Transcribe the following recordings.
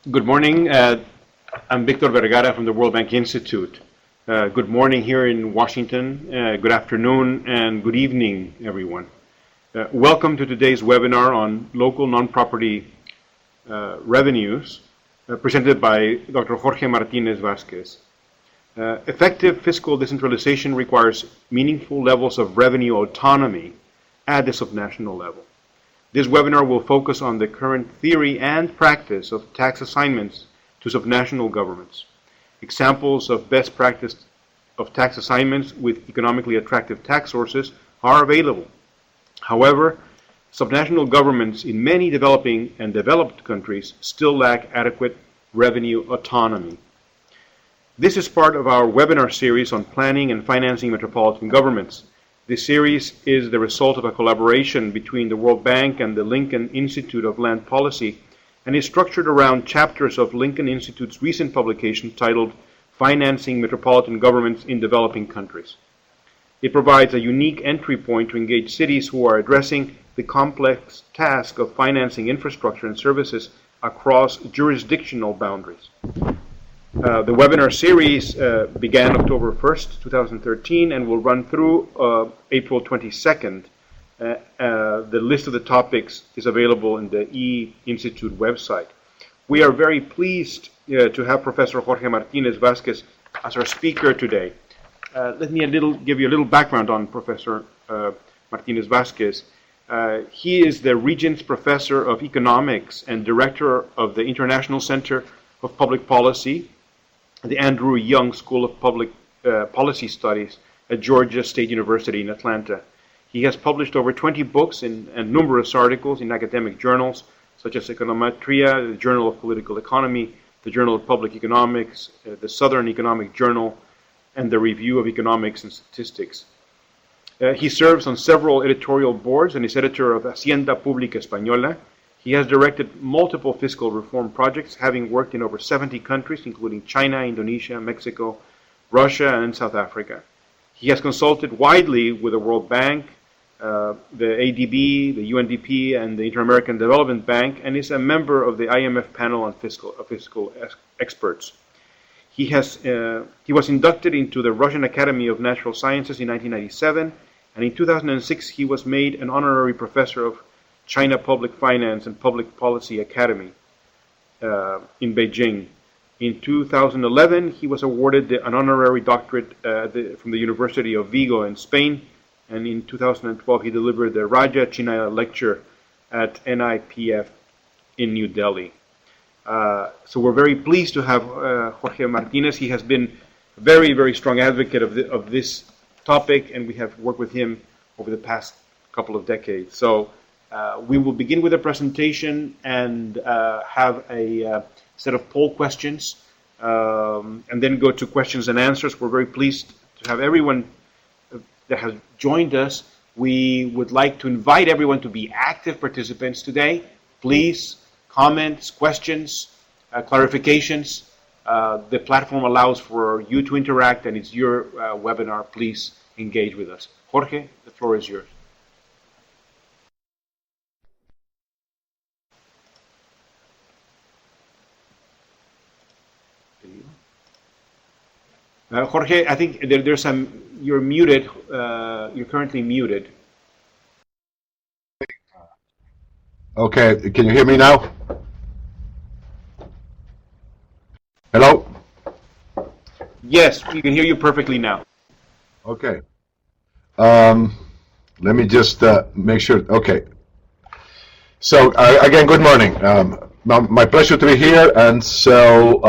Good morning. I'm Victor Vergara from the World Bank Institute. Good morning here in Washington. Good afternoon and good evening, everyone. Welcome to today's webinar on local non-property revenues, presented by Dr. Jorge Martinez Vasquez. Effective fiscal decentralization requires meaningful levels of revenue autonomy at the subnational level. This webinar will focus on the current theory and practice of tax assignments to subnational governments. Examples of best practice of tax assignments with economically attractive tax sources are available. However, subnational governments in many developing and developed countries still lack adequate revenue autonomy. This is part of our webinar series on planning and financing metropolitan governments. This series is the result of a collaboration between the World Bank and the Lincoln Institute of Land Policy and is structured around chapters of Lincoln Institute's recent publication titled Financing Metropolitan Governments in Developing Countries. It provides a unique entry point to engage cities who are addressing the complex task of financing infrastructure and services across jurisdictional boundaries. The webinar series began October 1st, 2013, and will run through April 22nd. The list of the topics is available in the E-Institute website. We are very pleased to have Professor Jorge Martinez Vasquez as our speaker today. Let me give you a little background on Professor Martinez Vasquez. He is the Regents Professor of Economics and Director of the International Center of Public Policy, the Andrew Young School of Public Policy Studies at Georgia State University in Atlanta. He has published over 20 books and numerous articles in academic journals such as Econometria, the Journal of Political Economy, the Journal of Public Economics, the Southern Economic Journal, and the Review of Economics and Statistics. He serves on several editorial boards and is editor of Hacienda Pública Española. He has directed multiple fiscal reform projects, having worked in over 70 countries, including China, Indonesia, Mexico, Russia, and South Africa. He has consulted widely with the World Bank, the ADB, the UNDP, and the Inter-American Development Bank, and is a member of the IMF panel on fiscal experts. He was inducted into the Russian Academy of Natural Sciences in 1997, and in 2006 he was made an honorary professor of China Public Finance and Public Policy Academy in Beijing. In 2011, he was awarded an honorary doctorate from the University of Vigo in Spain, and in 2012 he delivered the Raja Chinaya Lecture at NIPF in New Delhi. So we're very pleased to have Jorge Martinez. He has been a very, very strong advocate of this topic, and we have worked with him over the past couple of decades. So we will begin with a presentation and have a set of poll questions, and then go to questions and answers. We're very pleased to have everyone that has joined us. We would like to invite everyone to be active participants today. Please, comments, questions, clarifications. The platform allows for you to interact, and it's your webinar. Please engage with us. Jorge, the floor is yours. Jorge, I think there's you're muted. You're currently muted. Okay, can you hear me now? Hello? Yes, we can hear you perfectly now. Okay. Let me just make sure. Okay. So, again, good morning. My pleasure to be here, and so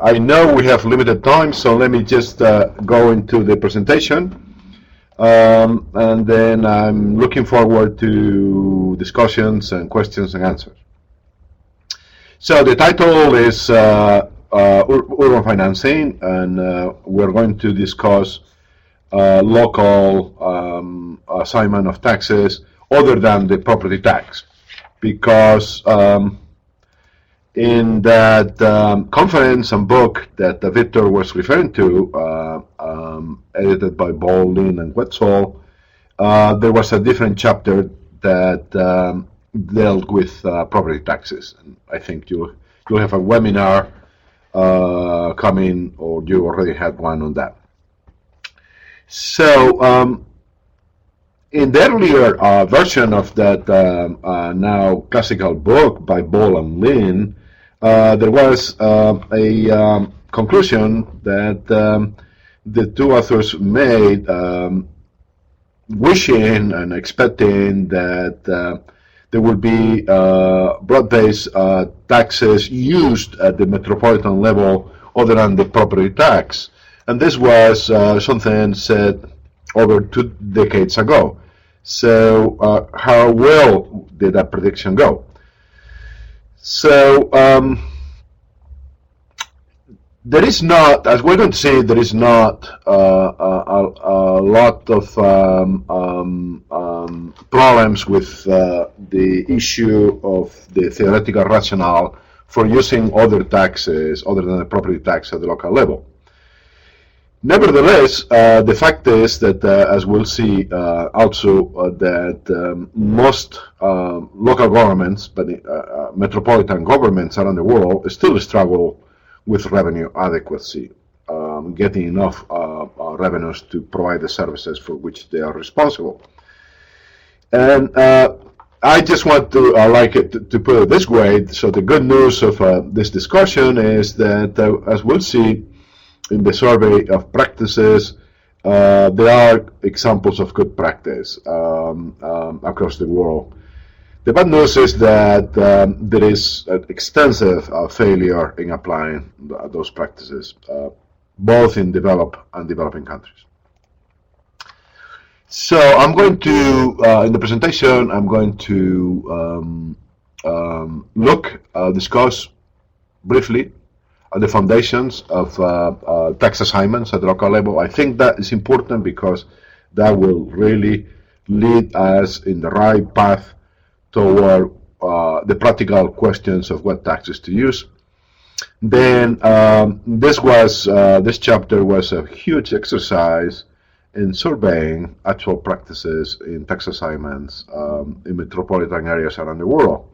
I know we have limited time, so let me just go into the presentation, and then I'm looking forward to discussions and questions and answers. So the title is Urban Financing, and we're going to discuss local assignment of taxes other than the property tax, because in that conference and book that Victor was referring to, edited by Baldwin and Wetzel, there was a different chapter that dealt with property taxes. And I think you you'll have a webinar coming, or you already had one on that. So in the earlier version of that now classical book by Ball and Lin, there was a conclusion that the two authors made, wishing and expecting that there will be broad-based taxes used at the metropolitan level other than the property tax. And this was something said over 2 decades ago. So how well did that prediction go? So there is not, as we're going to see, there is not a lot of problems with the issue of the theoretical rationale for using other taxes other than the property tax at the local level. Nevertheless, the fact is that, as we'll see also, that most local governments, but metropolitan governments around the world, still struggle with revenue adequacy, getting enough revenues to provide the services for which they are responsible. And I just want to to put it this way. So the good news of this discussion is that, as we'll see in the survey of practices, there are examples of good practice across the world. The bad news is that there is an extensive failure in applying those practices, both in developed and developing countries. So I'm going to, in the presentation, I'm going to discuss briefly the foundations of tax assignments at the local level. I think that is important because that will really lead us in the right path toward the practical questions of what taxes to use. Then this chapter was a huge exercise in surveying actual practices in tax assignments in metropolitan areas around the world.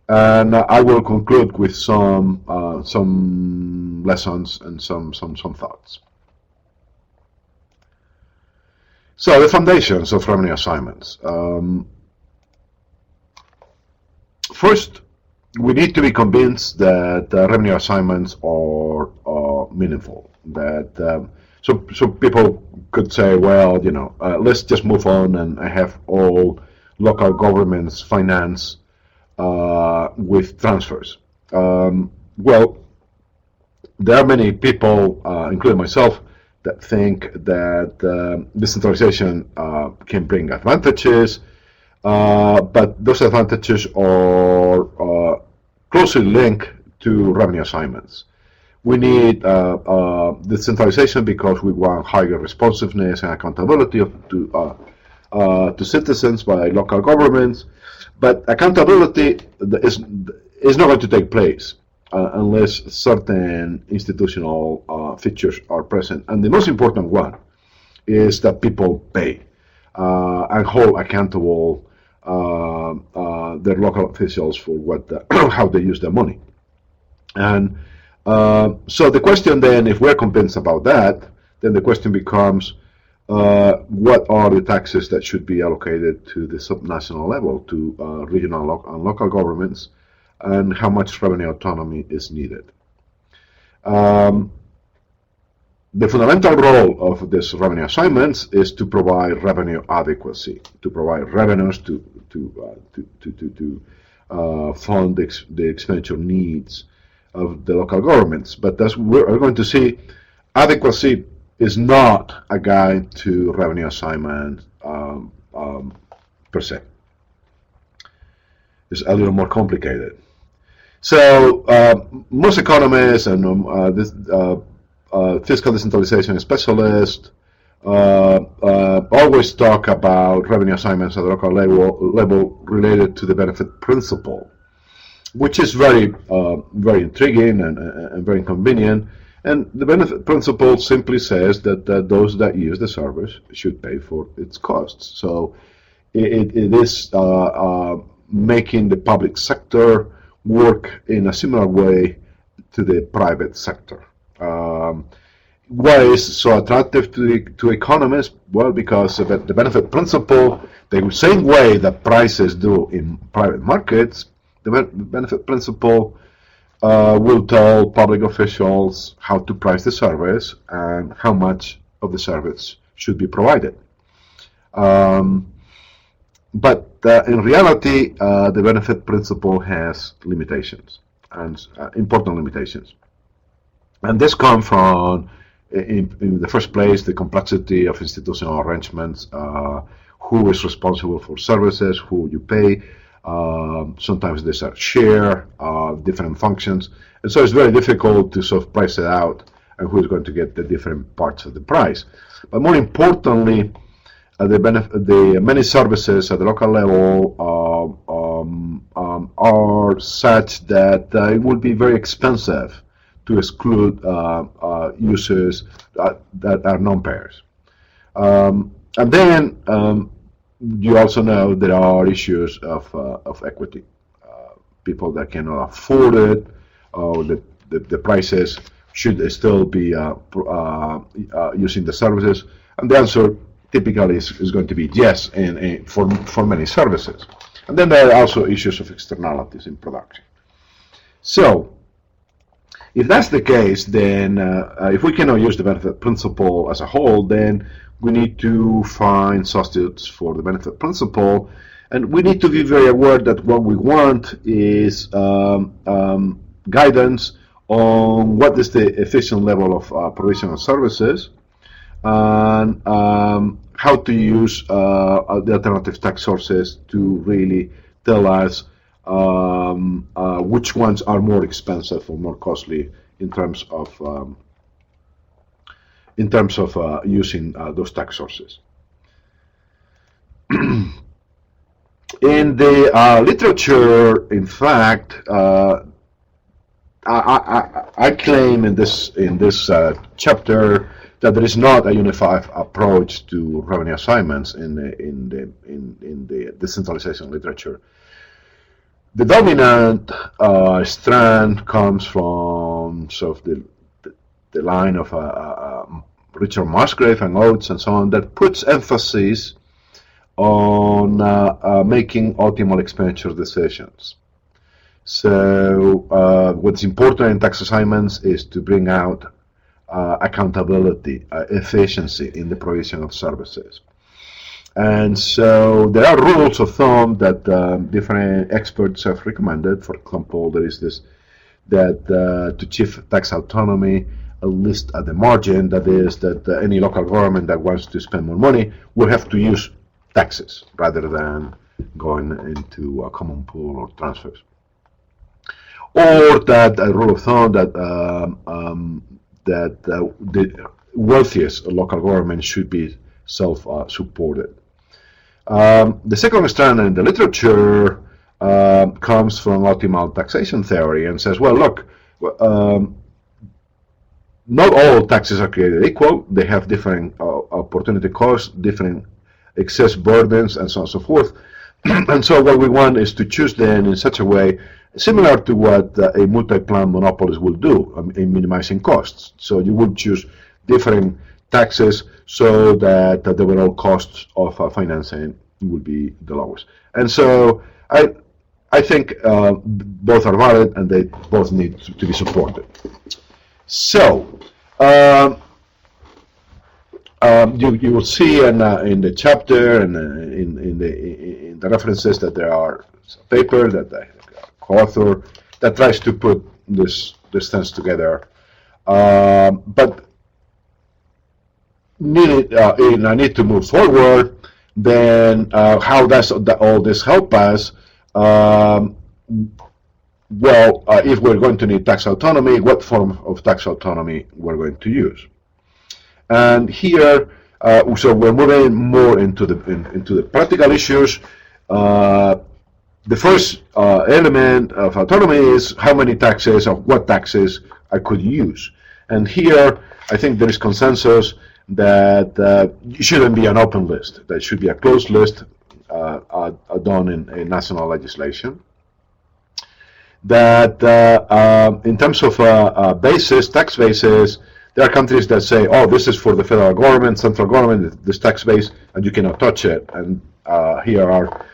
And I will conclude with some lessons and some thoughts. So the foundations of revenue assignments. First, we need to be convinced that revenue assignments are meaningful. That so people could say, well, let's just move on and have all local governments finance with transfers. Well, there are many people, including myself, that think that decentralization can bring advantages, but those advantages are closely linked to revenue assignments. We need decentralization because we want higher responsiveness and accountability to citizens by local governments. But accountability is not going to take place unless certain institutional features are present. And the most important one is that people pay and hold accountable their local officials for how they use their money. And so the question then, if we're convinced about that, then the question becomes, what are the taxes that should be allocated to the subnational level, to regional and local governments, and how much revenue autonomy is needed? The fundamental role of this revenue assignments is to provide revenue adequacy, to provide revenues to fund the expenditure needs of the local governments. But as we're going to see, adequacy is not a guide to revenue assignment per se. It's a little more complicated. So most economists and fiscal decentralization specialists always talk about revenue assignments at the local level related to the benefit principle, which is very intriguing and very convenient. And the benefit principle simply says that those that use the service should pay for its costs. So it is making the public sector work in a similar way to the private sector. Why is so attractive to economists? Well, because the benefit principle, the same way that prices do in private markets, the benefit principle will tell public officials how to price the service and how much of the service should be provided. But in reality, the benefit principle has limitations, and important limitations. And this comes from, in the first place, the complexity of institutional arrangements, who is responsible for services, who you pay. Sometimes there's a share of different functions, and so it's very difficult to sort of price it out and who is going to get the different parts of the price. But more importantly, the many services at the local level are such that it would be very expensive to exclude users that are non-payers. And then you also know there are issues of equity. People that cannot afford it, or the prices should still be using the services. And the answer typically is going to be yes for many services. And then there are also issues of externalities in production. So, if that's the case, then if we cannot use the benefit principle as a whole, then we need to find substitutes for the benefit principle, and we need to be very aware that what we want is guidance on what is the efficient level of provision of services, and how to use the alternative tax sources to really tell us which ones are more expensive or more costly in terms of using those tax sources. In the literature, in fact, I claim in this chapter that there is not a unified approach to revenue assignments in the decentralization literature. The dominant strand comes from sort of the line of Richard Musgrave and Oates and so on, that puts emphasis on making optimal expenditure decisions. So what's important in tax assignments is to bring out accountability, efficiency in the provision of services. And so there are rules of thumb that different experts have recommended. For example, there is this that to achieve tax autonomy, a list at the margin, that is that any local government that wants to spend more money will have to use taxes rather than going into a common pool or transfers. Or that a rule of thumb that the wealthiest local government should be self-supported. The second strand in the literature comes from optimal taxation theory and says, well, look, not all taxes are created equal. They have different opportunity costs, different excess burdens, and so on and so forth. And so what we want is to choose them in such a way similar to what a multi-plan monopolist will do in minimizing costs. So you would choose different taxes so that the overall costs of financing would be the lowest. And so I think both are valid and they both need to be supported. So you will see in the chapter and in the references that there are a paper that I co-author that tries to put this things together, but I need to move forward. Then how does all this help us? Well, if we're going to need tax autonomy, what form of tax autonomy we're going to use? And here, so we're moving more into the practical issues. The first element of autonomy is how many taxes or what taxes I could use. And here, I think there is consensus that it shouldn't be an open list. There should be a closed list done in national legislation. that in terms of basis, tax basis, there are countries that say, oh, this is for the federal government, central government, this tax base, and you cannot touch it. And here are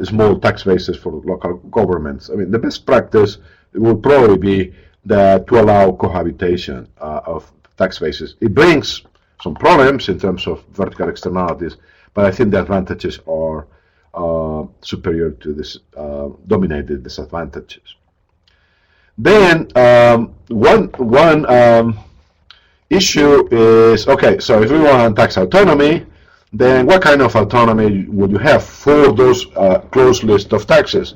small tax bases for local governments. I mean, the best practice will probably be that to allow cohabitation of tax bases. It brings some problems in terms of vertical externalities, but I think the advantages are superior to this dominated disadvantages. Then one issue is, okay, so if we want tax autonomy, then what kind of autonomy would you have for those closed list of taxes?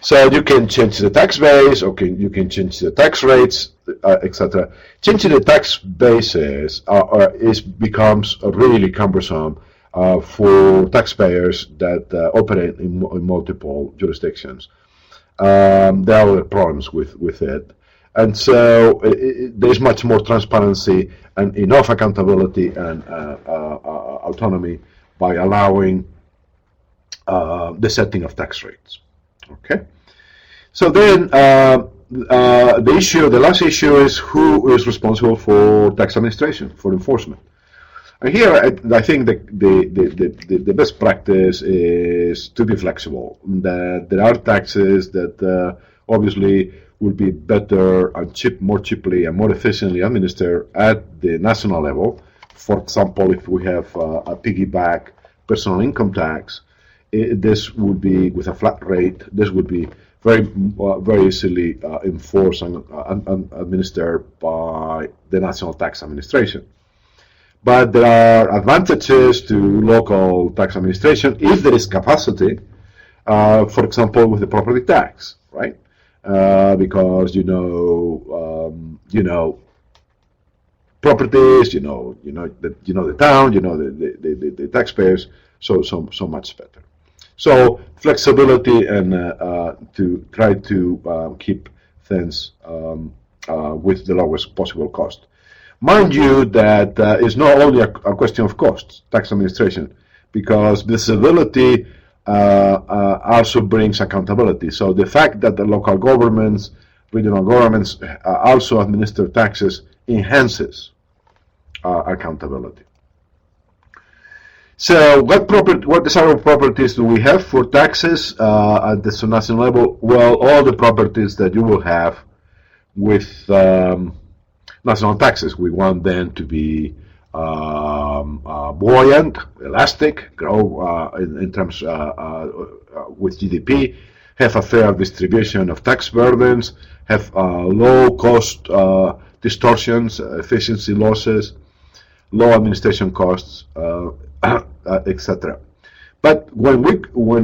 So you can change the tax base, okay, you can change the tax rates, etc. Changing the tax bases becomes really cumbersome for taxpayers that operate in multiple jurisdictions. There are other problems with it. And so there's much more transparency and enough accountability and autonomy by allowing the setting of tax rates. Okay. So then the last issue is who is responsible for tax administration, for enforcement. And here I think the best practice is to be flexible. That there are taxes that obviously will be better and more cheaply and more efficiently administered at the national level. For example, if we have a piggyback personal income tax, this would be with a flat rate. This would be very easily enforced and administered by the National Tax Administration. But there are advantages to local tax administration if there is capacity. For example, with the property tax, right? Because you know properties, you know the town, you know the taxpayers, so much better. So flexibility and to try to keep things with the lowest possible cost. Mind you that it's not only a question of cost, tax administration, because visibility also brings accountability. So the fact that the local governments, regional governments also administer taxes enhances accountability. So what desirable properties do we have for taxes at the subnational level? Well, all the properties that you will have with national taxes. We want them to be buoyant, elastic, grow in terms with GDP, have a fair distribution of tax burdens, have low cost distortions, efficiency losses, low administration costs, etc. But when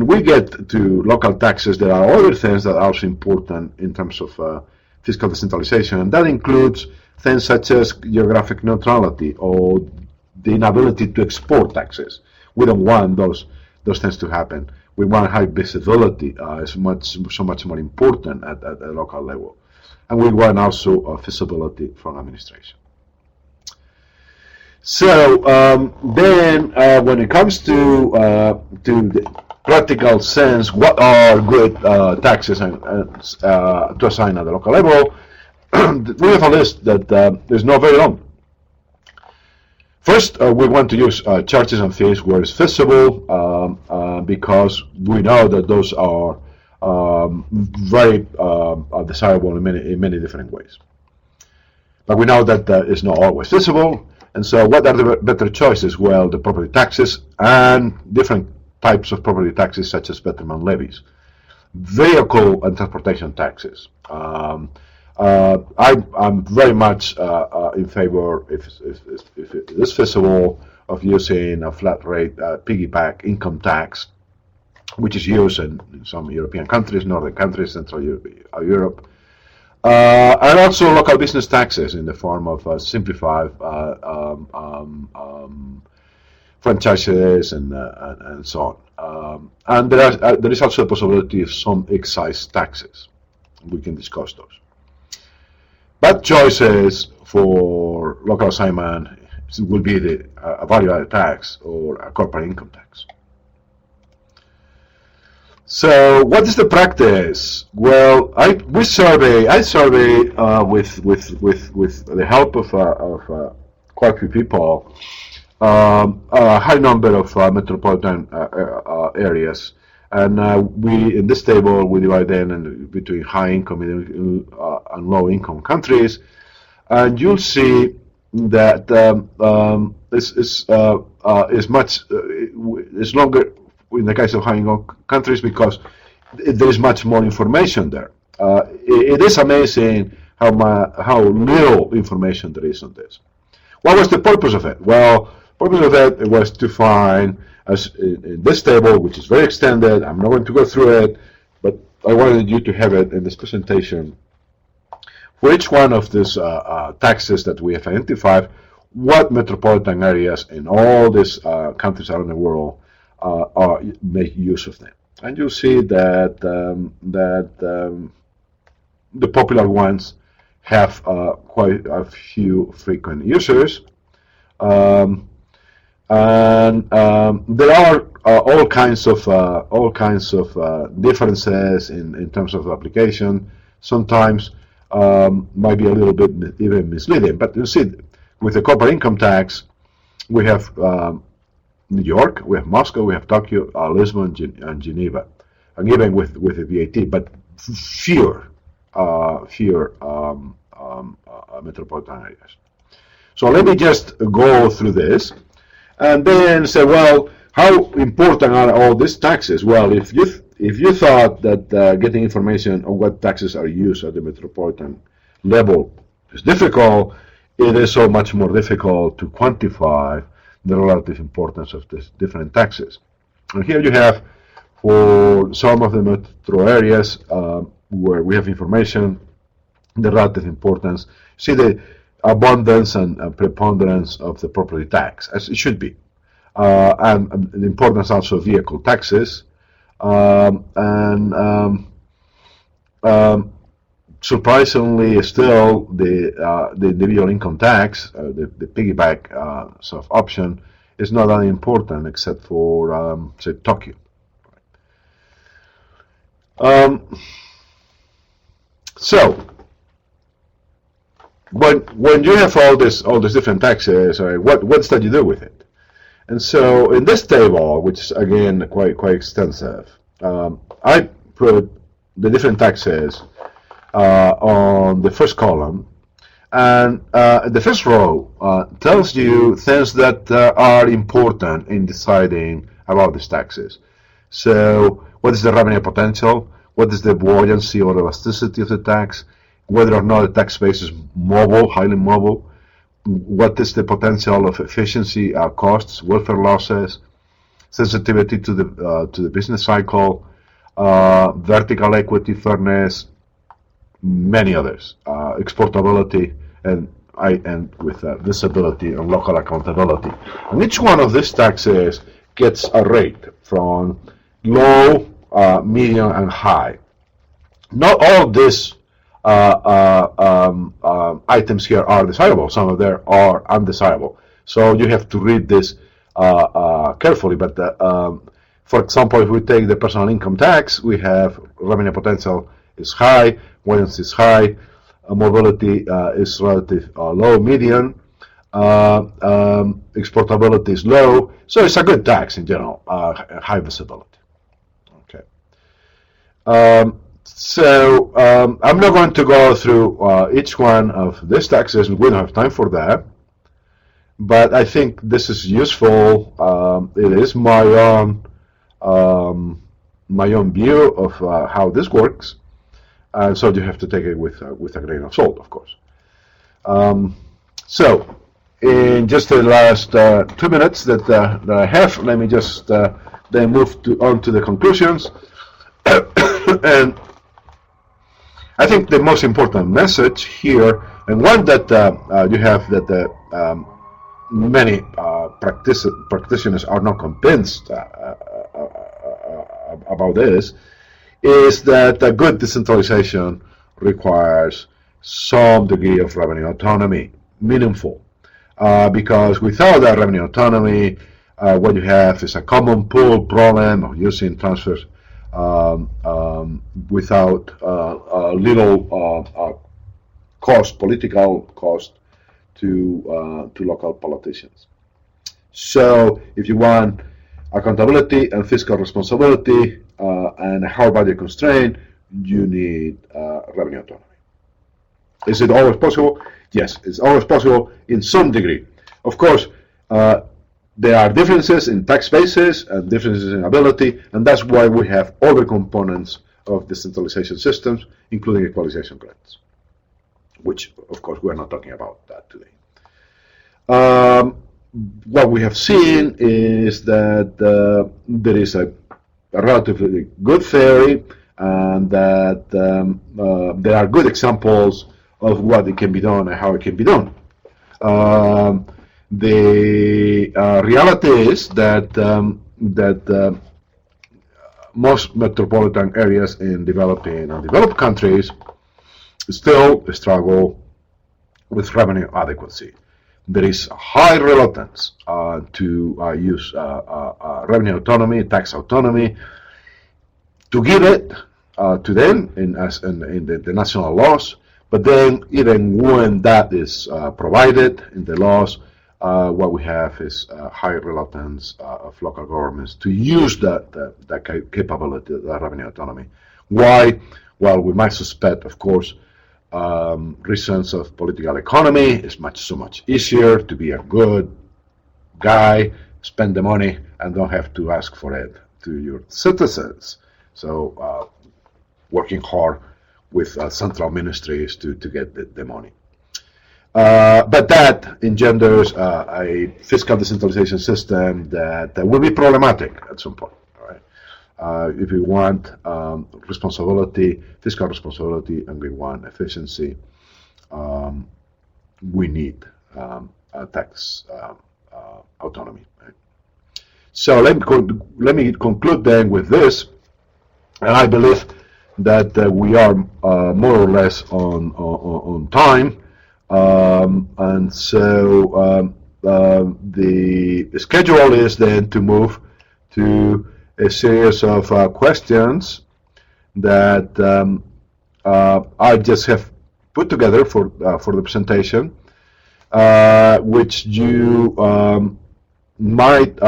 we get to local taxes, there are other things that are also important in terms of fiscal decentralization, and that includes things such as geographic neutrality or the inability to export taxes. We don't want those things to happen. We want high visibility. Is so much more important at the local level, and we want also feasibility from administration. So then, when it comes to the practical sense, what are good taxes to assign at the local level? We have a list that is not very long. First, we want to use charges and fees where it's feasible, because we know that those are very desirable in many different ways. But we know that it's not always feasible, and so what are the better choices? Well, the property taxes and different types of property taxes such as betterment levies, vehicle and transportation taxes. I'm very much in favor, if it is feasible, of using a flat rate piggyback income tax, which is used in some European countries, northern countries, Central Europe, and also local business taxes in the form of simplified franchises and so on. And there is also a possibility of some excise taxes. We can discuss those. But choices for local assignment will be a value-added tax or a corporate income tax. So what is the practice? Well, I survey with the help of quite a few people, a high number of metropolitan areas, and we in this table we divide them between high income and low income countries, and you'll see that is much is longer in the case of high income countries because there is much more information there. It is amazing how little information there is on this. What was the purpose of it? Well, the purpose of it was to find, as in this table, which is very extended, I'm not going to go through it, but I wanted you to have it in this presentation. For each one of these taxes that we have identified, what metropolitan areas in all these countries around the world make use of them. And you'll see that the popular ones have quite a few frequent users, and there are all kinds of differences in terms of application. Sometimes might be a little bit even misleading, but you see, with the corporate income tax, we have New York, we have Moscow, we have Tokyo, Lisbon, and Geneva, and even with the VAT, but fewer metropolitan areas. So let me just go through this, and then say, well, how important are all these taxes? Well, if you thought that getting information on what taxes are used at the metropolitan level is difficult, it is so much more difficult to quantify the relative importance of these different taxes. And here you have, for some of the metro areas where we have information, the relative importance. See the abundance and preponderance of the property tax, as it should be. And the importance also of vehicle taxes. Surprisingly, still the individual income tax, the piggyback sort of option, is not that important except for say Tokyo. So when you have all these different taxes, what's that you do with it? And so in this table, which is again quite extensive, I put the different taxes on the first column, and the first row tells you things that are important in deciding about these taxes. So what is the revenue potential? What is the buoyancy or elasticity of the tax? Whether or not the tax base is mobile, highly mobile. What is the potential of efficiency costs, welfare losses, sensitivity to the business cycle, vertical equity, fairness, many others, exportability, and I end with visibility and local accountability. And each one of these taxes gets a rate from low, medium, and high. Not all these items here are desirable. Some of them are undesirable. So you have to read this carefully. But for example, if we take the personal income tax, we have revenue potential is high, buoyancy is high, mobility is relative low, medium, exportability is low. So it's a good tax in general, high visibility. Okay. So I'm not going to go through each one of these taxes. We don't have time for that. But I think this is useful. It is my own view of how this works. And so you have to take it with a grain of salt, of course. So in just the last 2 minutes that I have, let me just then move on to the conclusions. And I think the most important message here, and one that you have that many practitioners are not convinced about this, is that a good decentralization requires some degree of revenue autonomy, meaningful. Because without that revenue autonomy, what you have is a common pool problem of using transfers without little political cost to local politicians. So if you want accountability and fiscal responsibility and a hard budget constraint, you need revenue autonomy. Is it always possible? Yes, it's always possible in some degree. Of course, there are differences in tax bases and differences in ability, and that's why we have other components of decentralization systems, including equalization grants, which, of course, we're not talking about that today. What we have seen is that there is a relatively good theory, and that there are good examples of what it can be done and how it can be done. The reality is that most metropolitan areas in developing and developed countries still struggle with revenue adequacy. There is a high reluctance to use revenue autonomy, tax autonomy, to give it to them in the national laws. But then, even when that is provided in the laws, what we have is high reluctance of local governments to use that capability, that revenue autonomy. Why? Well, we might suspect, of course, reasons of political economy. It's so much easier to be a good guy, spend the money, and don't have to ask for it to your citizens. So, working hard with central ministries to get the money. But that engenders a fiscal decentralization system that will be problematic at some point. All right? If we want responsibility, fiscal responsibility, and we want efficiency, we need tax autonomy. Right? So let me conclude then with this, and I believe that we are more or less on time. And so the schedule is then to move to a series of questions that I just have put together for the presentation, which you might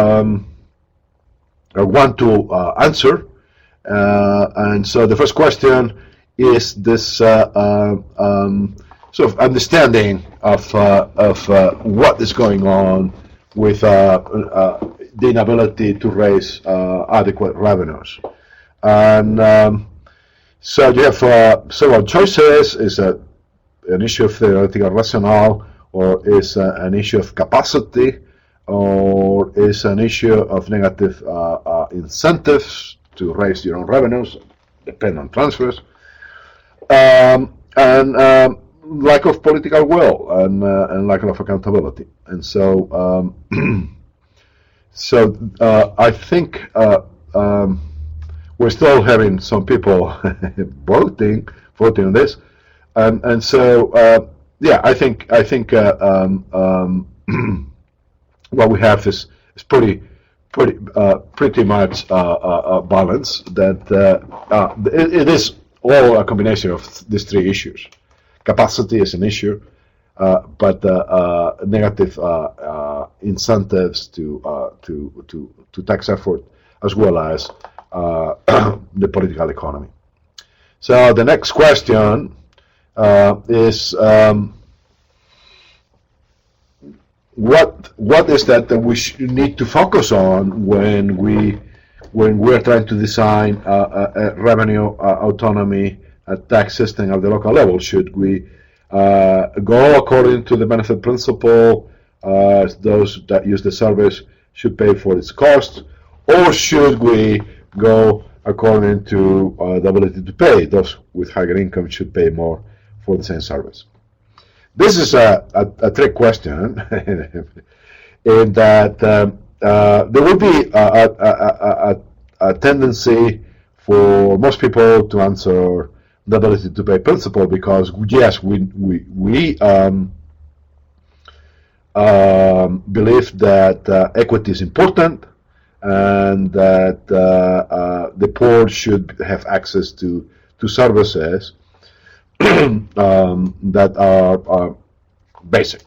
want to answer. And so the first question is this sort of understanding of what is going on with the inability to raise adequate revenues. And so you have several choices. Is an issue of theoretical rationale, or is an issue of capacity, or is an issue of negative incentives to raise your own revenues, depend on transfers, and lack of political will and lack of accountability. And so, I think we're still having some people voting on this, and so yeah, I think what we have is pretty much balanced. That it is all a combination of these three issues. Capacity is an issue, but negative incentives to tax effort, as well as the political economy. So the next question is what is that we need to focus on when we're trying to design a revenue autonomy, a tax system at the local level? Should we go according to the benefit principle? Those that use the service should pay for its cost, or should we go according to the ability to pay? Those with higher income should pay more for the same service. This is a trick question, in that there will be a tendency for most people to answer the ability to pay principle, because yes, we believe that equity is important, and that the poor should have access to services that are basic.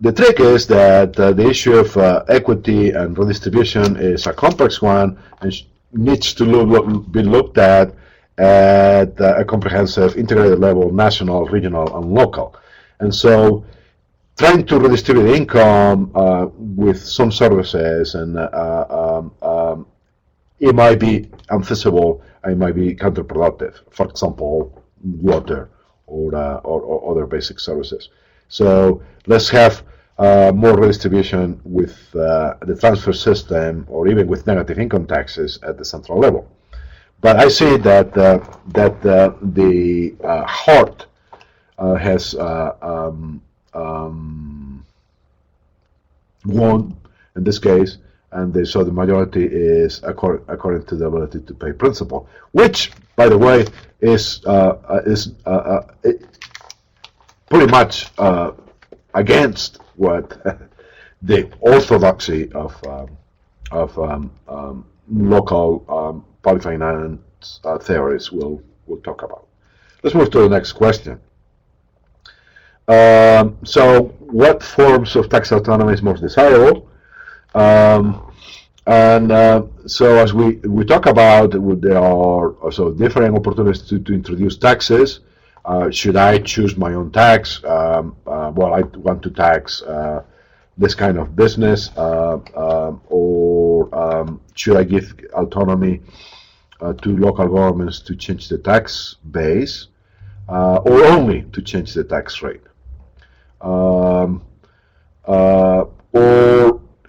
The trick is that the issue of equity and redistribution is a complex one and needs to be looked at a comprehensive, integrated level, national, regional, and local. And so trying to redistribute income with some services, and it might be unfeasible, it might be counterproductive. For example, water or other basic services. So let's have more redistribution with the transfer system, or even with negative income taxes at the central level. But I see that the heart has won in this case, and so the majority is according to the ability to pay principle, which, by the way, is pretty much against what the orthodoxy of local public finance theories will talk about. Let's move to the next question. So, what forms of tax autonomy is most desirable? So, as we talk about, there are also different opportunities to introduce taxes. Should I choose my own tax? Well, I want to tax this kind of business, or should I give autonomy to local governments to change the tax base, or only to change the tax rate? Or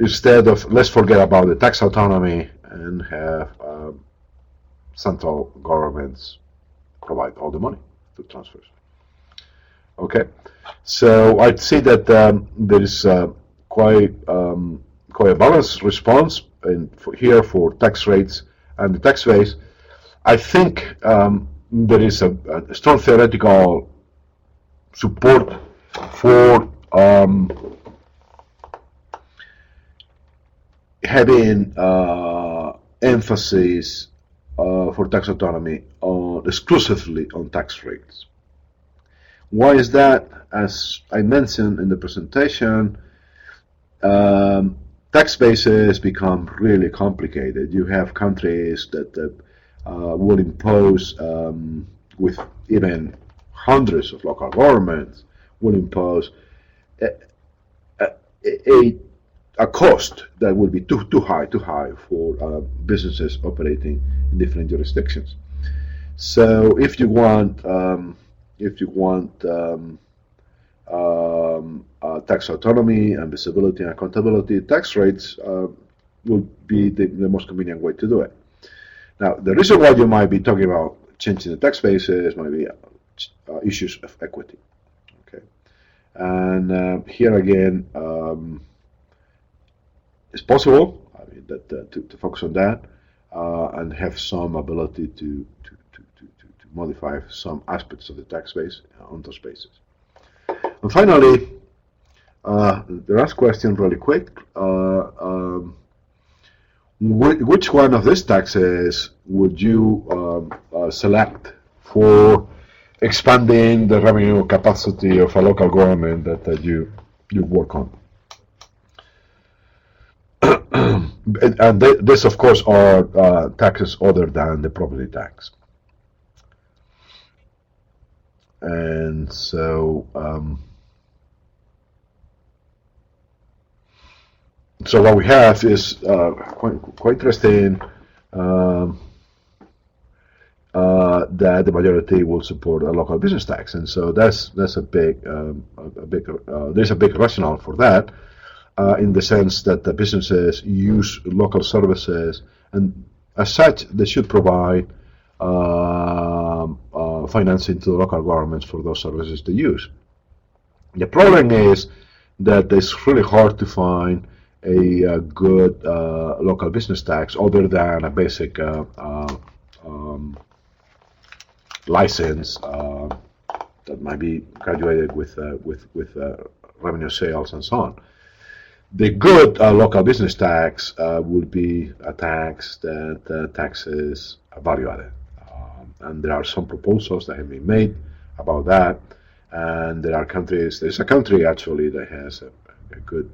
instead of, let's forget about the tax autonomy and have central governments provide all the money to transfers. Okay, so I'd say that there is quite a balanced response here for tax rates and the tax base. I think there is a strong theoretical support for having emphasis for tax autonomy exclusively on tax rates. Why is that? As I mentioned in the presentation, tax bases become really complicated. You have countries that will impose, with even hundreds of local governments, will impose a cost that would be too high for businesses operating in different jurisdictions. So if you want tax autonomy and visibility and accountability, tax rates will be the most convenient way to do it. Now, the reason why you might be talking about changing the tax bases might be issues of equity. Okay, and here again, it's possible. I mean, that to focus on that and have some ability to modify some aspects of the tax base on those bases. And finally, the last question, really quick: which one of these taxes would you select for expanding the revenue capacity of a local government that you work on? And this, of course, are taxes other than the property tax. And so, so what we have is quite interesting. That the majority will support a local business tax, and so that's a big there's a big rationale for that, in the sense that the businesses use local services, and as such they should provide financing to the local governments for those services they use. The problem is that it's really hard to find a good local business tax other than a basic license that might be graduated with revenue sales and so on. The good local business tax would be a tax that taxes value added. And there are some proposals that have been made about that. And there are countries, there's a country actually that has a good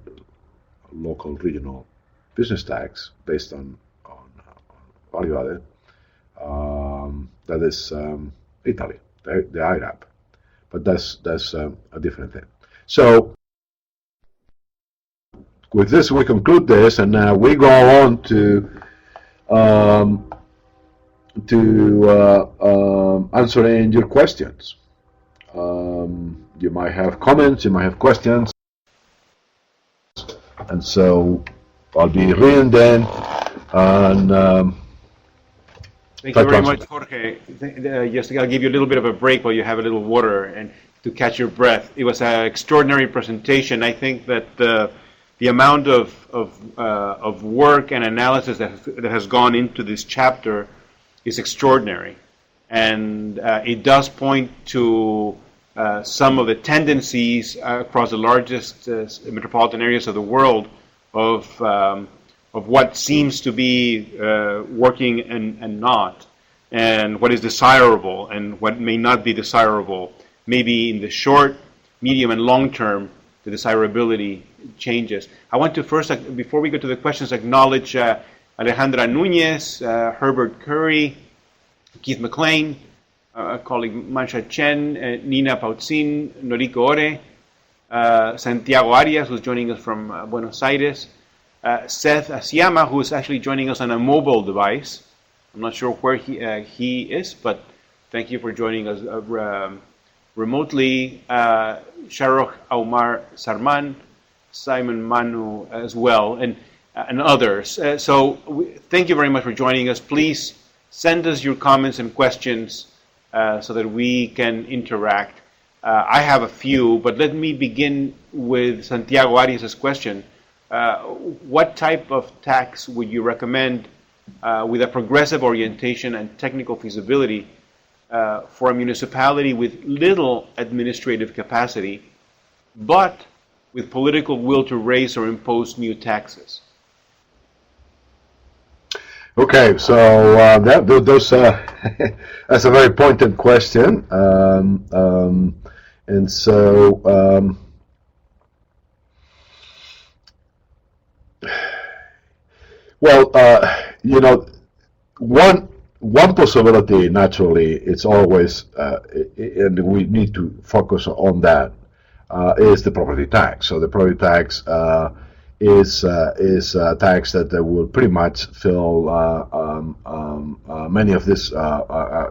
local regional business tax based on value added. That is Italy, the IRAP. But that's a different thing. So with this, we conclude this, and now we go on to answering your questions. You might have comments, you might have questions, and so I'll be reading them. And thank you very much, Jorge. Just I'll give you a little bit of a break while you have a little water and to catch your breath. It was an extraordinary presentation. I think that the amount of work and analysis that has gone into this chapter is extraordinary, and it does point to some of the tendencies across the largest metropolitan areas of the world of what seems to be working and not, and what is desirable and what may not be desirable. Maybe in the short, medium, and long term, the desirability changes. I want to first, before we go to the questions, acknowledge Alejandra Nunez, Herbert Curry, Keith McLean, colleague Mancha Chen, Nina Pautzin, Noriko Ore, Santiago Arias, who's joining us from Buenos Aires, Seth Asiama, who is actually joining us on a mobile device. I'm not sure where he is, but thank you for joining us remotely. Sharoch Aumar Sarman, Simon Manu as well, and others. Thank you very much for joining us. Please send us your comments and questions so that we can interact. I have a few, but let me begin with Santiago Arias' question. What type of tax would you recommend with a progressive orientation and technical feasibility for a municipality with little administrative capacity, but with political will to raise or impose new taxes? Okay, so that's a very pointed question, and so one possibility naturally, it's always, and we need to focus on that, is the property tax. So the property tax is a tax that will pretty much fill many of these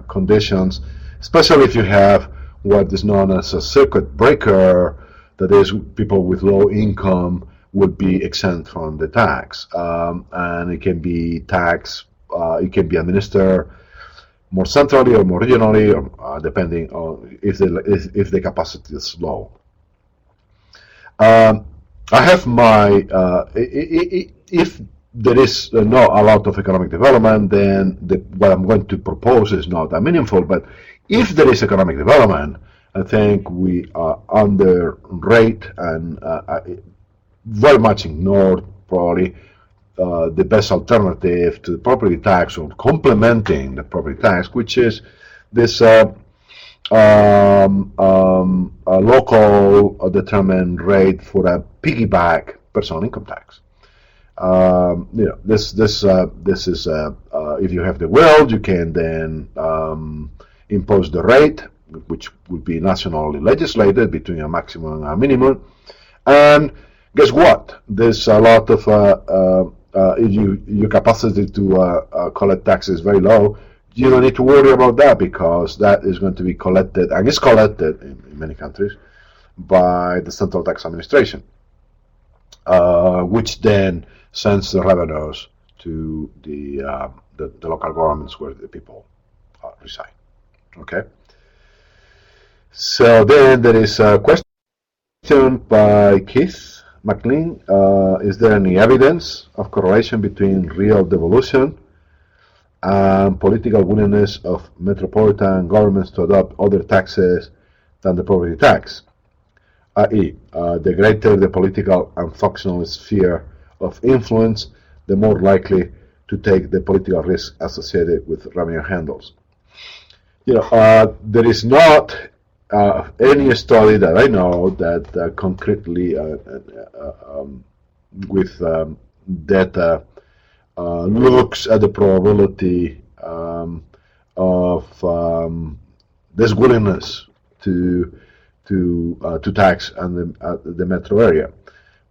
conditions, especially if you have what is known as a circuit breaker, that is, people with low income would be exempt from the tax, and it can be taxed. It can be administered more centrally or more regionally, or depending on if the capacity is low. I have my if there is not a lot of economic development, then what I'm going to propose is not that meaningful. But if there is economic development, I think we are underrate and very much ignored probably the best alternative to the property tax, or complementing the property tax, which is this local determined rate for a piggyback personal income tax. This is if you have the will, you can then impose the rate, which would be nationally legislated between a maximum and a minimum. And guess what? There's a lot of if your capacity to collect taxes is very low, you don't need to worry about that, because that is going to be collected, and is collected in many countries, by the Central Tax Administration, which then sends the revenues to the local governments where the people reside. Okay. So then there is a question by Keith McLean. Is there any evidence of correlation between real devolution and political willingness of metropolitan governments to adopt other taxes than the property tax? i.e., the greater the political and functional sphere of influence, the more likely to take the political risk associated with revenue handles. There is not any study that I know that concretely with data looks at the probability of this willingness to tax and the metro area.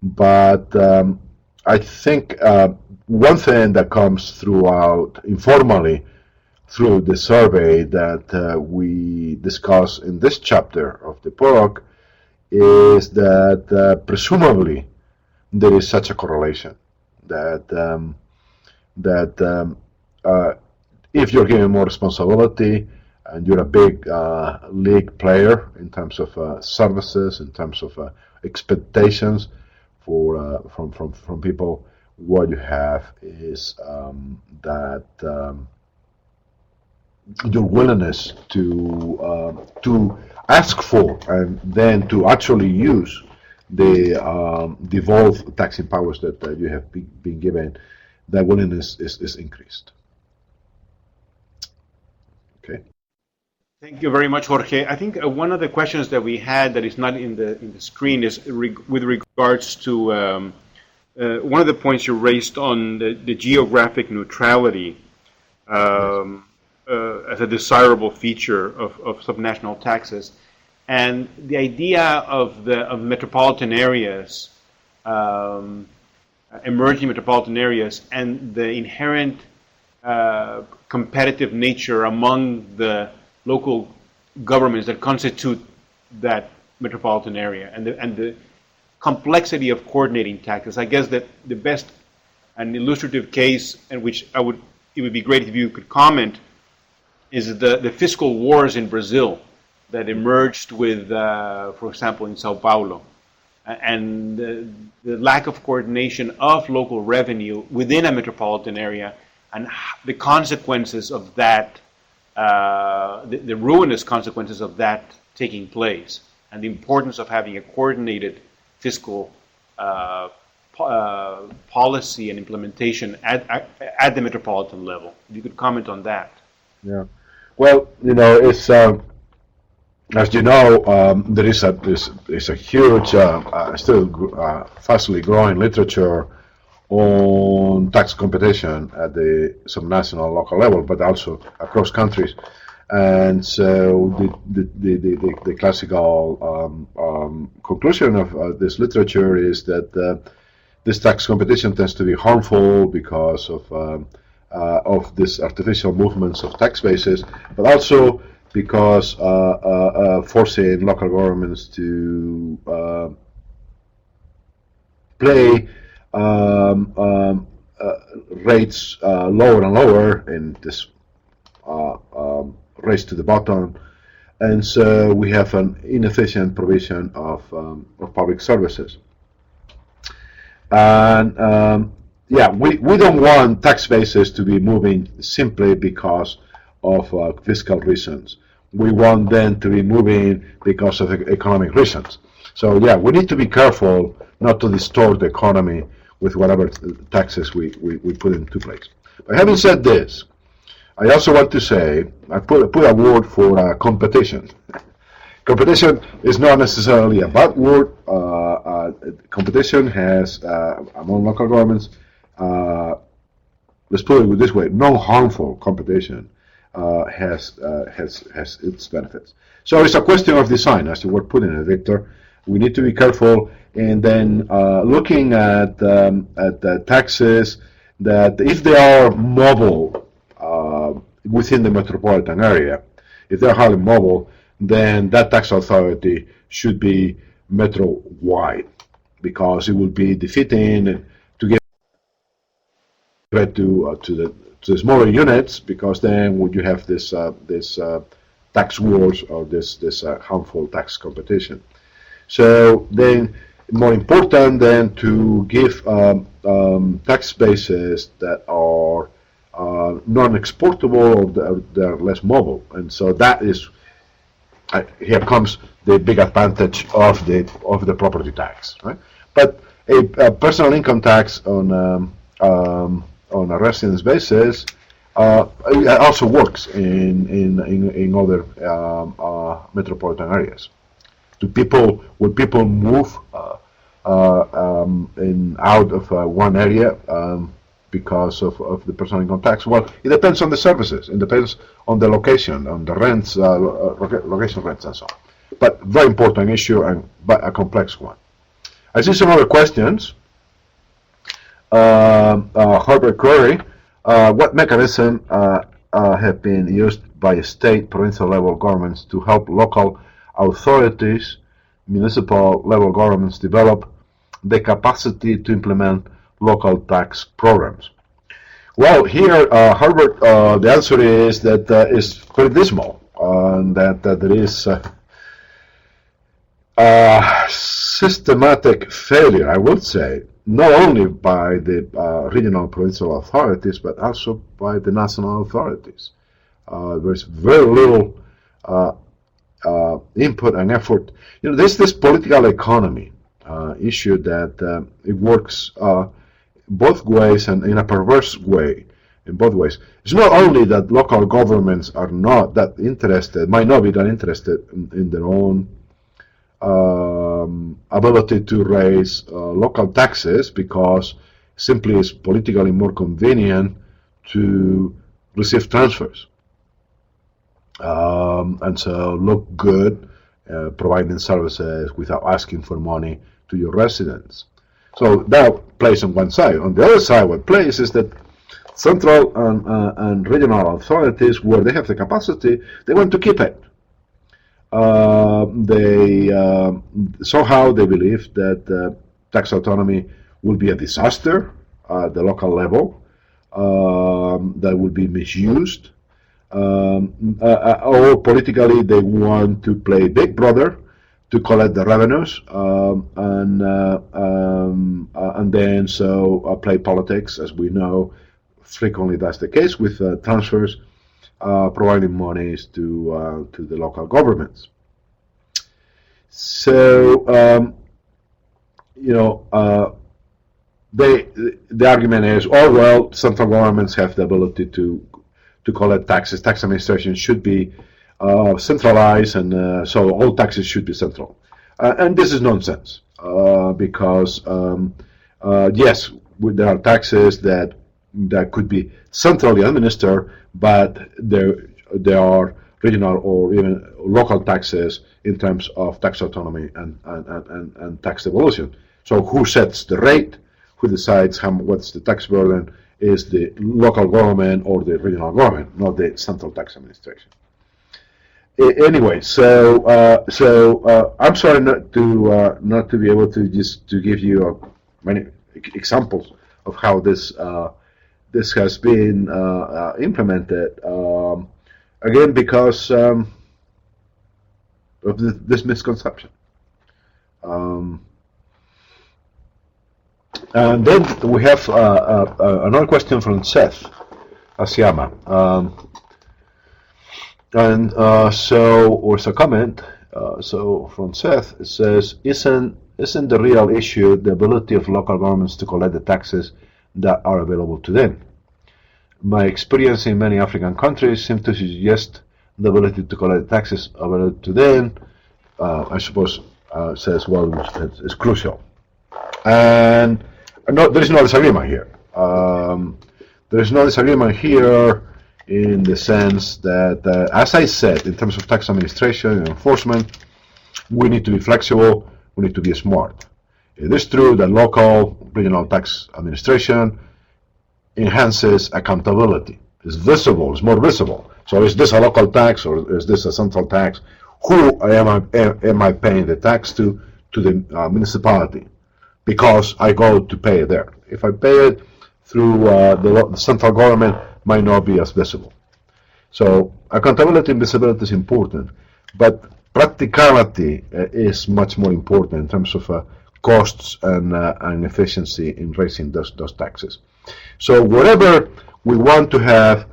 But I think one thing that comes throughout informally through the survey that we discuss in this chapter of the book is that presumably there is such a correlation that if you're given more responsibility and you're a big league player in terms of services, in terms of expectations from people, what you have is that your willingness to ask for and then to actually use the devolved taxing powers that you have been given, that willingness is increased. Okay. Thank you very much, Jorge. I think one of the questions that we had that is not in the screen is with regards to one of the points you raised on the geographic neutrality as a desirable feature of subnational taxes, and the idea of metropolitan areas, emerging metropolitan areas, and the inherent competitive nature among the local governments that constitute that metropolitan area, and the complexity of coordinating taxes. I guess that the best and illustrative case, in which it would be great if you could comment, is the fiscal wars in Brazil that emerged with, for example, in Sao Paulo, and the lack of coordination of local revenue within a metropolitan area, and the consequences of that, the ruinous consequences of that taking place, and the importance of having a coordinated fiscal policy and implementation at the metropolitan level. If you could comment on that. Yeah. Well, it's as you know, there is a huge, still fastly growing literature on tax competition at the subnational local level, but also across countries. And so the classical conclusion of this literature is that this tax competition tends to be harmful because of these artificial movements of tax bases, but also because forcing local governments to play rates lower and lower in this race to the bottom, and so we have an inefficient provision of public services. And yeah, we don't want tax bases to be moving simply because of fiscal reasons. We want them to be moving because of economic reasons. So yeah, we need to be careful not to distort the economy with whatever taxes we put into place. But having said this, I also want to say, I put a word for competition. Competition is not necessarily a bad word. Competition has, among local governments, let's put it this way, no harmful competition has its benefits. So it's a question of design, as you were putting it, Victor. We need to be careful, and then looking at the taxes that, if they are mobile within the metropolitan area, if they're highly mobile, then that tax authority should be metro-wide, because it will be defeating to get to the smaller units, because then would you have this tax wars or this harmful tax competition. So then, more important than to give tax bases that are non-exportable or they're less mobile, and so that is here comes the big advantage of the property tax, right? But a personal income tax on a residence basis it also works in other metropolitan areas. When people move out of one area because of the personal income tax, well, it depends on the services. It depends on the location, on the rents, location rents, and so on. But very important issue, but a complex one. I see some other questions. Herbert Curry, what mechanism have been used by state, provincial level governments to help local authorities, municipal level governments develop the capacity to implement local tax programs? Well, here, Herbert, the answer is that is pretty dismal, that there is systematic failure, I would say, not only by the regional provincial authorities, but also by the national authorities. There's very little input and effort. You know, there's this political economy issue that it works both ways and in a perverse way, in both ways. It's not only that local governments are not that interested, might not be that interested in their own ability to raise local taxes because simply it's politically more convenient to receive transfers and so look good providing services without asking for money to your residents. So that plays on one side. On the other side, what plays is that central and regional authorities, where they have the capacity, they want to keep it. Somehow they believe that tax autonomy will be a disaster at the local level, that will be misused, or politically they want to play Big Brother to collect the revenues, and then play politics, as we know frequently that's the case with transfers, providing monies to the local governments. So the argument is, oh well, central governments have the ability to collect taxes. Tax administration should be centralized, and so all taxes should be central. And this is nonsense because yes, there are taxes that could be centrally administered, but there are regional or even local taxes in terms of tax autonomy and tax devolution. So who sets the rate? Who decides what's the tax burden? Is the local government or the regional government, not the central tax administration. Anyway, so I'm sorry not to be able to give you many examples of how this has been implemented. Again, because of this misconception. And then we have another question from Seth Asiama. Or it's a comment. So from Seth, it says, isn't the real issue the ability of local governments to collect the taxes that are available to them? My experience in many African countries seems to suggest the ability to collect taxes available to them, I suppose, says, well, it's crucial. And there is no disagreement here. There is no disagreement here in the sense that, as I said, in terms of tax administration and enforcement, we need to be flexible, we need to be smart. It is true that local, regional tax administration enhances accountability. It's visible, it's more visible. So is this a local tax or is this a central tax? Who am I paying the tax to the municipality? Because I go to pay it there. If I pay it through the central government, might not be as visible. So accountability and visibility is important, but practicality is much more important in terms of costs and efficiency in raising those taxes. So wherever we want to have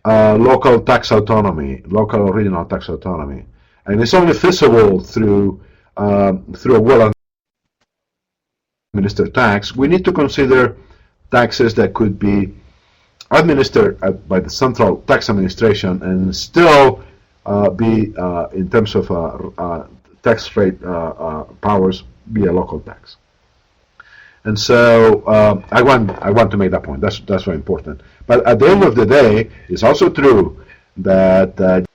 local tax autonomy, local or regional tax autonomy, and it's only feasible through a well-administered tax. We need to consider taxes that could be administered by the central tax administration and still be, in terms of tax rate powers, be a local tax. And so I want to make that point. That's very important. But at the end of the day, it's also true that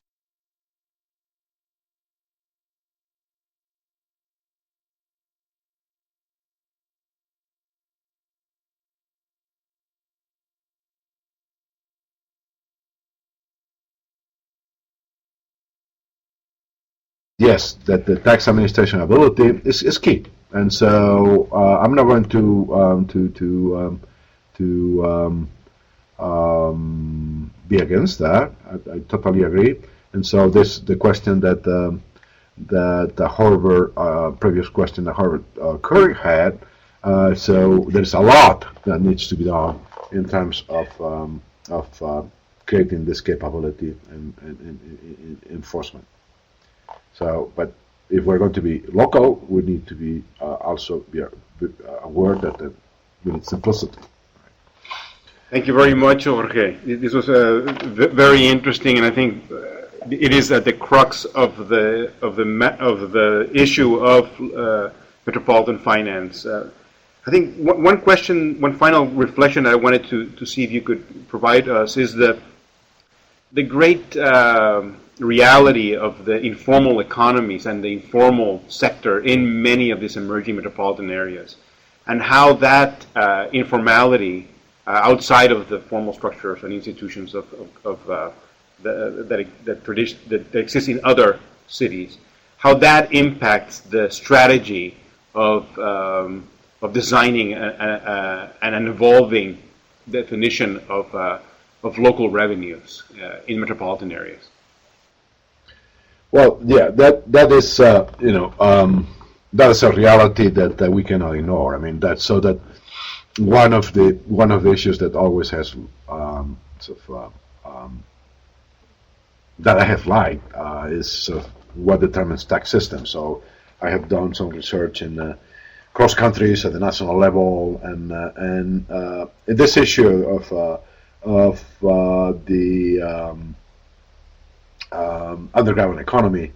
yes, that the tax administration ability is key. And so I'm not going to be against that. I totally agree. And so the question that the Harvard previous question that Harvard Curry had. So there's a lot that needs to be done in terms of creating this capability and enforcement. So, but if we're going to be local, we need to be also be aware that we need simplicity. Thank you very much, Jorge. This was very interesting, and I think it is at the crux of the issue of metropolitan finance. I think one final reflection I wanted to see if you could provide us is the great reality of the informal economies and the informal sector in many of these emerging metropolitan areas, and how that informality outside of the formal structures and institutions that exist in other cities, how that impacts the strategy of designing an evolving definition of local revenues in metropolitan areas. Well, yeah, that is that is a reality that we cannot ignore. I mean, that's so that one of the issues that always has that I have liked is what determines tax system. So I have done some research in cross countries at the national level, and this issue of the underground economy,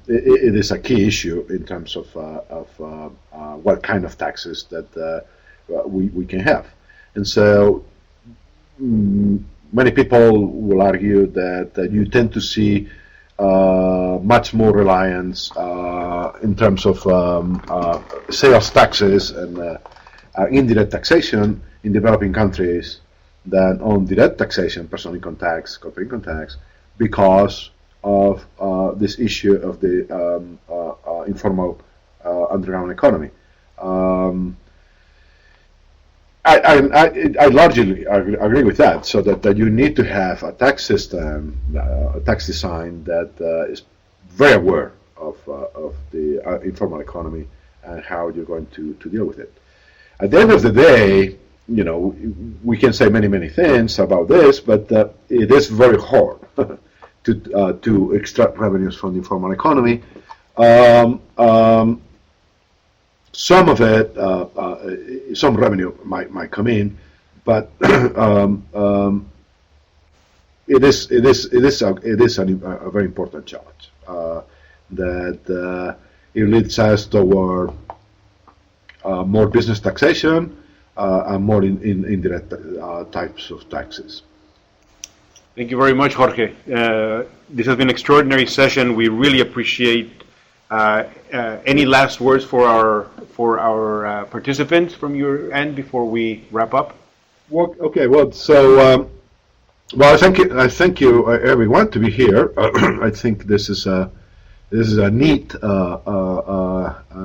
it is a key issue in terms of what kind of taxes that we can have. And so many people will argue that you tend to see much more reliance in terms of sales taxes and indirect taxation in developing countries than on direct taxation, personal income tax, corporate income tax, because of this issue of the informal underground economy. I largely agree with that, so that you need to have a tax system, a tax design that is very aware of the informal economy and how you're going to deal with it. At the end of the day, we can say many things about this, but it is very hard to extract revenues from the informal economy. Some of it, some revenue might come in, but it is a very important challenge that it leads us toward more business taxation and more indirect types of taxes. Thank you very much, Jorge. This has been an extraordinary session. We really appreciate any last words for our participants from your end before we wrap up. Well, okay. Well, so I thank you everyone to be here. I think this is a neat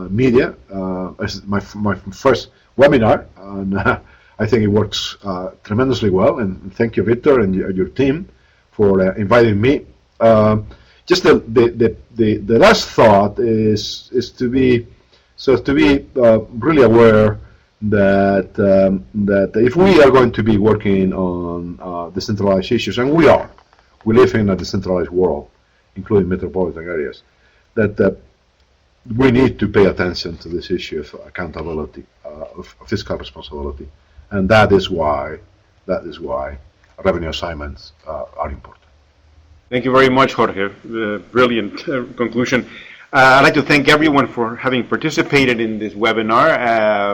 media. This is my first webinar, and I think it works tremendously well. And thank you, Victor, and your team for inviting me. Just the last thought is to be really aware that if we are going to be working on decentralized issues, and we live in a decentralized world including metropolitan areas, that we need to pay attention to this issue of accountability, of fiscal responsibility, and that is why revenue assignments are important. Thank you very much, Jorge. Brilliant conclusion. I'd like to thank everyone for having participated in this webinar,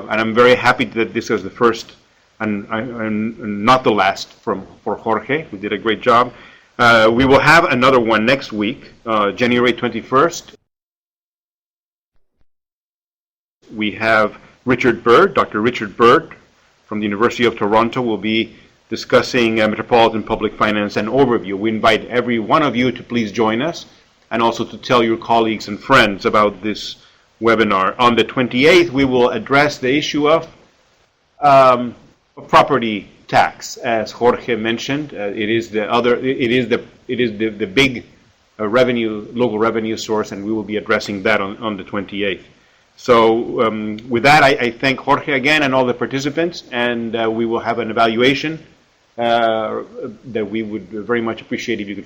and I'm very happy that this was the first and not the last for Jorge, who did a great job. We will have another one next week, January 21st. We have Richard Bird, Dr. Richard Bird from the University of Toronto will be discussing metropolitan public finance and overview. We invite every one of you to please join us and also to tell your colleagues and friends about this webinar. On the 28th, we will address the issue of property tax. As Jorge mentioned, it is the big local revenue source, and we will be addressing that on the 28th. So with that, I thank Jorge again and all the participants, and we will have an evaluation that we would very much appreciate if you could